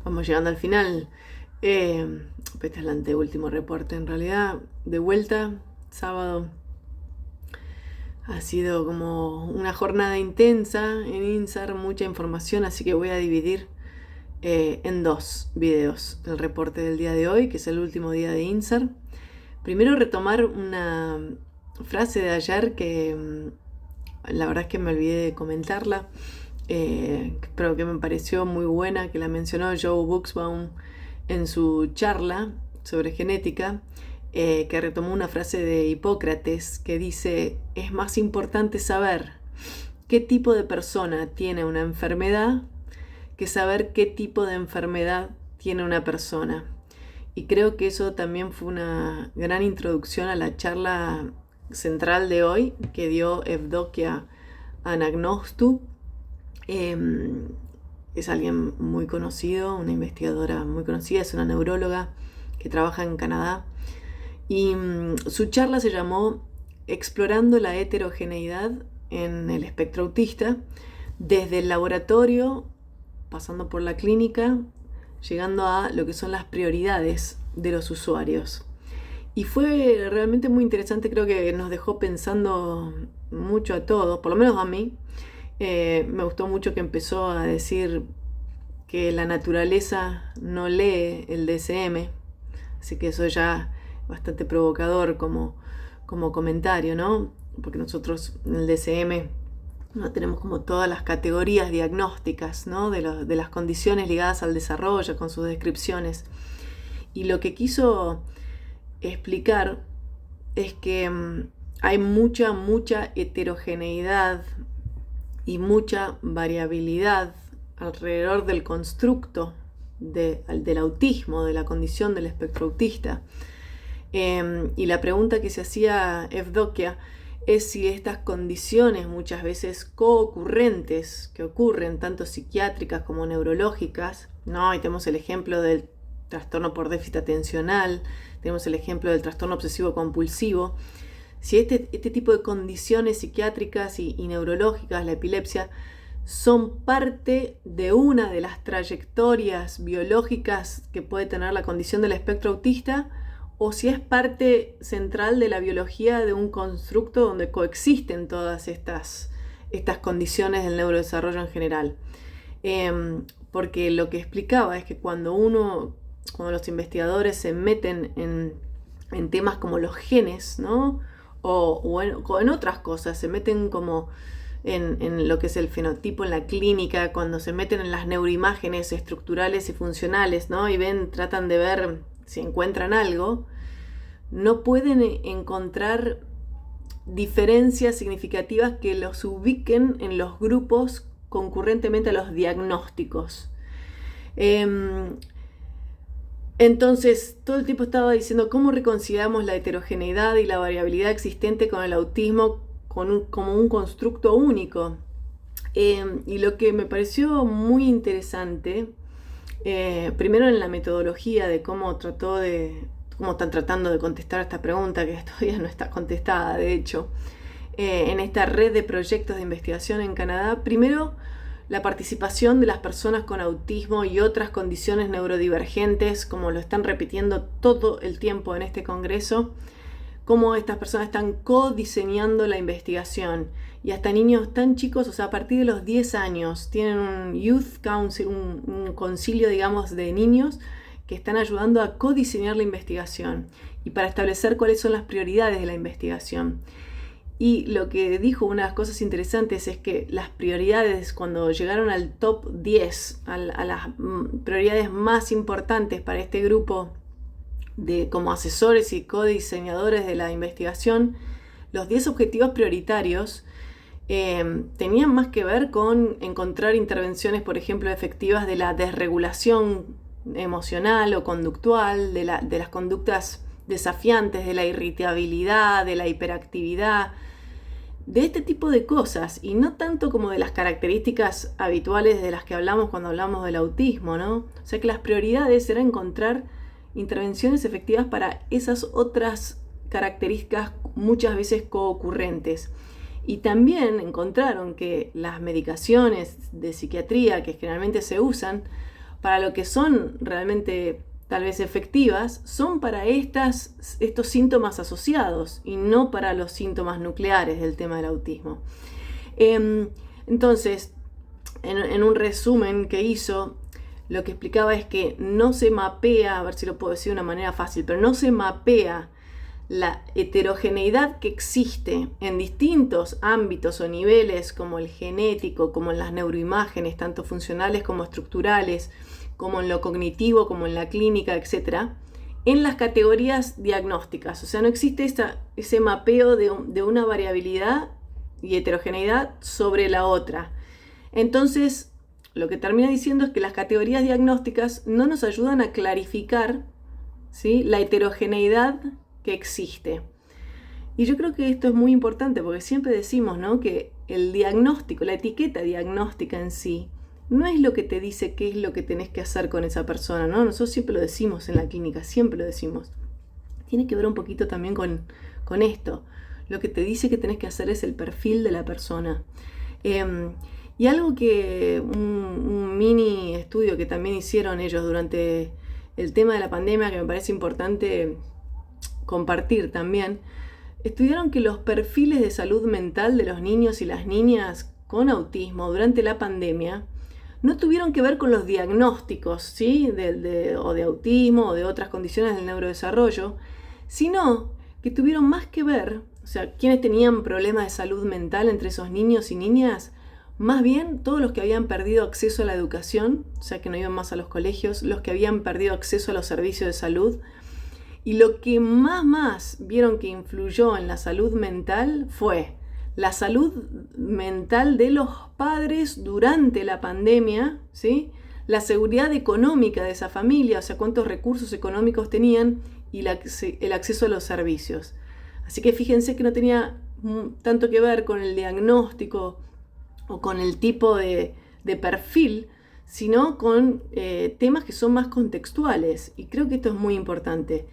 Vamos llegando al final. Este es el anteúltimo reporte en realidad. De vuelta, sábado. Ha sido como una jornada intensa en INSAR, mucha información, así que voy a dividir en dos videos el reporte del día de hoy, que es el último día de INSAR. Primero retomar una frase de ayer que la verdad es que me olvidé de comentarla, pero que me pareció muy buena, que la mencionó Joe Buchsbaum en su charla sobre genética, que retomó una frase de Hipócrates que dice: es más importante saber qué tipo de persona tiene una enfermedad que saber qué tipo de enfermedad tiene una persona. Y creo que eso también fue una gran introducción a la charla central de hoy que dio Evdokia Anagnostou. Es alguien muy conocido, una investigadora muy conocida, es una neuróloga que trabaja en Canadá. Y su charla se llamó Explorando la heterogeneidad en el espectro autista, desde el laboratorio, pasando por la clínica, llegando a lo que son las prioridades de los usuarios. Y fue realmente muy interesante, creo que nos dejó pensando mucho a todos, por lo menos a mí. Me gustó mucho que empezó a decir que la naturaleza no lee el DSM, así que eso ya es bastante provocador como comentario, ¿no? Porque nosotros en el DSM no tenemos como todas las categorías diagnósticas, ¿no? de las condiciones ligadas al desarrollo, con sus descripciones. Y lo que quiso explicar es que hay mucha heterogeneidad y mucha variabilidad alrededor del constructo del autismo, de la condición del espectro autista. Y la pregunta que se hacía Evdokia es si estas condiciones, muchas veces coocurrentes, que ocurren tanto psiquiátricas como neurológicas, ¿no? Y tenemos el ejemplo del trastorno por déficit atencional, tenemos el ejemplo del trastorno obsesivo compulsivo. Si este tipo de condiciones psiquiátricas y neurológicas, la epilepsia, son parte de una de las trayectorias biológicas que puede tener la condición del espectro autista, o si es parte central de la biología de un constructo donde coexisten todas estas condiciones del neurodesarrollo en general. Porque lo que explicaba es que cuando los investigadores se meten en temas como los genes, ¿no? o en otras cosas, se meten como en lo que es el fenotipo en la clínica, cuando se meten en las neuroimágenes estructurales y funcionales, ¿no? Y tratan de ver si encuentran algo, no pueden encontrar diferencias significativas que los ubiquen en los grupos concurrentemente a los diagnósticos. Entonces, todo el tiempo estaba diciendo cómo reconciliamos la heterogeneidad y la variabilidad existente con el autismo como un constructo único. Y lo que me pareció muy interesante, primero en la metodología de cómo están tratando de contestar esta pregunta, que todavía no está contestada, de hecho, en esta red de proyectos de investigación en Canadá. Primero, la participación de las personas con autismo y otras condiciones neurodivergentes, como lo están repitiendo todo el tiempo en este congreso, cómo estas personas están codiseñando la investigación. Y hasta niños tan chicos, o sea, a partir de los 10 años, tienen un Youth Council, un concilio, digamos, de niños que están ayudando a codiseñar la investigación y para establecer cuáles son las prioridades de la investigación. Y lo que dijo, una de las cosas interesantes, es que las prioridades, cuando llegaron al top 10, a las prioridades más importantes para este grupo como asesores y codiseñadores de la investigación, los 10 objetivos prioritarios tenían más que ver con encontrar intervenciones, por ejemplo, efectivas de la desregulación emocional o conductual, de las conductas desafiantes, de la irritabilidad, de la hiperactividad, de este tipo de cosas, y no tanto como de las características habituales de las que hablamos cuando hablamos del autismo, ¿no? O sea que las prioridades eran encontrar intervenciones efectivas para esas otras características muchas veces coocurrentes. Y también encontraron que las medicaciones de psiquiatría que generalmente se usan para lo que son realmente tal vez efectivas, son para estos síntomas asociados y no para los síntomas nucleares del tema del autismo. Entonces, en un resumen que hizo, lo que explicaba es que no se mapea, a ver si lo puedo decir de una manera fácil, pero no se mapea la heterogeneidad que existe en distintos ámbitos o niveles, como el genético, como en las neuroimágenes, tanto funcionales como estructurales, como en lo cognitivo, como en la clínica, etc., en las categorías diagnósticas. O sea, no existe ese mapeo de una variabilidad y heterogeneidad sobre la otra. Entonces, lo que termina diciendo es que las categorías diagnósticas no nos ayudan a clarificar, ¿sí?, la heterogeneidad que existe. Y yo creo que esto es muy importante porque siempre decimos, ¿no?, que el diagnóstico, la etiqueta diagnóstica en sí, no es lo que te dice qué es lo que tenés que hacer con esa persona, ¿no? Nosotros siempre lo decimos en la clínica, siempre lo decimos. Tiene que ver un poquito también con esto. Lo que te dice que tenés que hacer es el perfil de la persona. Y algo que un mini estudio que también hicieron ellos durante el tema de la pandemia, que me parece importante compartir también, estudiaron que los perfiles de salud mental de los niños y las niñas con autismo durante la pandemia no tuvieron que ver con los diagnósticos, ¿sí?, o de autismo o de otras condiciones del neurodesarrollo, sino que tuvieron más que ver, o sea, quienes tenían problemas de salud mental entre esos niños y niñas, más bien todos los que habían perdido acceso a la educación, o sea, que no iban más a los colegios, los que habían perdido acceso a los servicios de salud. Y lo que más vieron que influyó en la salud mental fue la salud mental de los padres durante la pandemia, ¿sí?, la seguridad económica de esa familia, o sea, cuántos recursos económicos tenían, y el acceso a los servicios. Así que fíjense que no tenía tanto que ver con el diagnóstico o con el tipo de perfil, sino con temas que son más contextuales, y creo que esto es muy importante.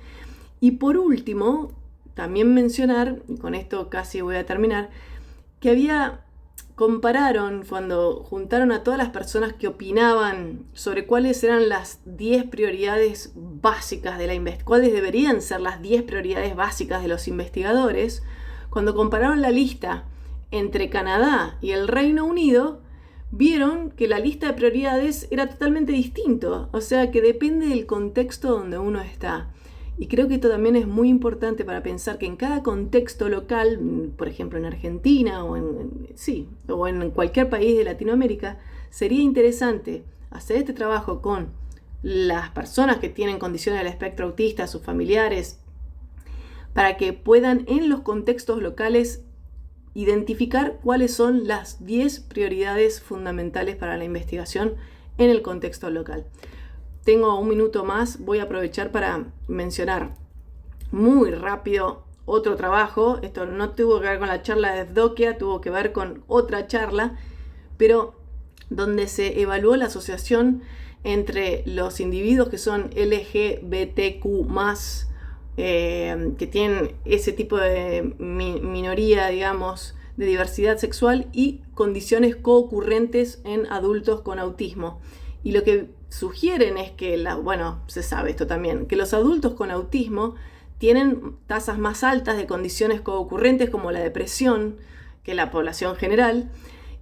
Y por último, también mencionar, y con esto casi voy a terminar, que compararon cuando juntaron a todas las personas que opinaban sobre cuáles eran las 10 prioridades básicas de la investigación, cuáles deberían ser las 10 prioridades básicas de los investigadores, cuando compararon la lista entre Canadá y el Reino Unido, vieron que la lista de prioridades era totalmente distinto, o sea que depende del contexto donde uno está. Y creo que esto también es muy importante para pensar que en cada contexto local, por ejemplo en Argentina o en cualquier país de Latinoamérica, sería interesante hacer este trabajo con las personas que tienen condiciones del espectro autista, sus familiares, para que puedan en los contextos locales identificar cuáles son las 10 prioridades fundamentales para la investigación en el contexto local. Tengo un minuto más, voy a aprovechar para mencionar muy rápido otro trabajo. Esto no tuvo que ver con la charla de Evdokia, tuvo que ver con otra charla, pero donde se evaluó la asociación entre los individuos que son LGBTQ+, que tienen ese tipo de minoría, digamos, de diversidad sexual, y condiciones coocurrentes en adultos con autismo. Y lo que sugieren es que, se sabe esto también, que los adultos con autismo tienen tasas más altas de condiciones coocurrentes como la depresión que la población general,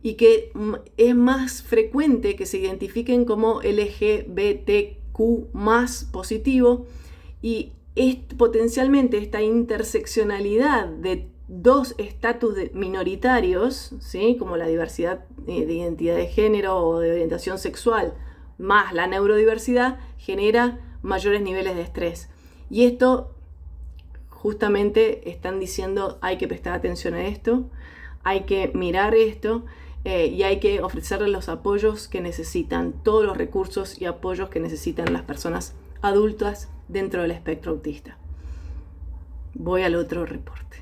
y que es más frecuente que se identifiquen como LGBTQ+ positivo, y potencialmente esta interseccionalidad de dos estatus minoritarios, ¿sí?, como la diversidad de identidad de género o de orientación sexual, más la neurodiversidad, genera mayores niveles de estrés. Y esto justamente están diciendo, hay que prestar atención a esto, hay que mirar esto, y hay que ofrecerles los apoyos que necesitan, todos los recursos y apoyos que necesitan las personas adultas dentro del espectro autista. Voy al otro reporte.